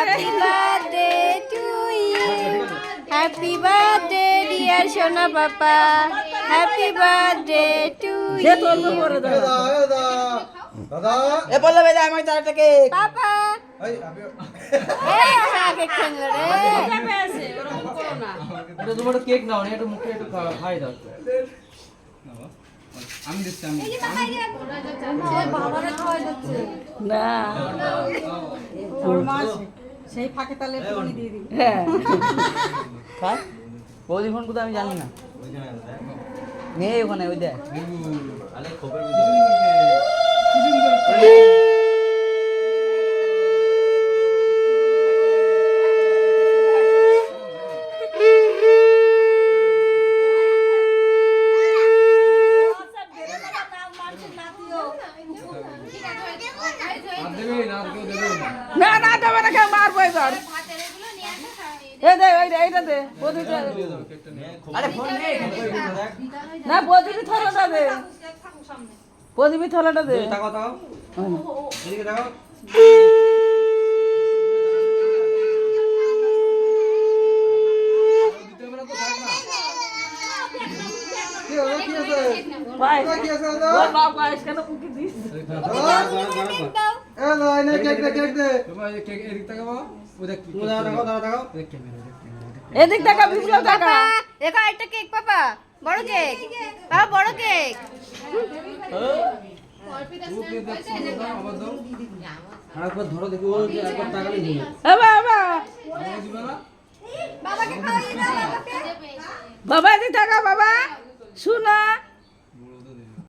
Happy birthday to you. Happy birthday dear Shona Papa. Happy birthday to you. দাদা এ বললে বেদা আমি চারটা cake Papa. এই আমি আগে খেলো রে। এটা তোমার কেক নাও না একটু মুখে একটু খাই দাও আমি দিচ্ছি আমি না সেই ফাঁকে তালে একটুখানি দিয়ে দিই। হ্যাঁ খাই বৌদি ফোন কোথায় আমি জানি না নেই ওখানে ওই দেখ আলে খবর বুঝি না না দেবে না কেউ মারবো এবার এইটা দে বদিটা আরে ফোন নেই না বদিবি থলাটা দে বদিবি থলাটা দে তাকাও তাকাও এদিকে তাকাও দিতে হবে না তো থাক না কি হলো কি আছে ভাই কি আছে ওর বাপ গাইস কেন মুখে দিস এ নাই না কেক দে তোমার এই কেক এদিক তাকাও ওটা কি তাকাও দেখ ক্যামেরা এদিক টাকা বিপ্লব টাকা দেখো একটা কেক পাপা বড় কেক বাবা বড় কেক আবার দাও আরেকবার ধরো দেখি ও যে একবার তাকালে দিই বাবা বাবা আমাকে দিবা না বাবা এদিক টাকা বাবা শুনা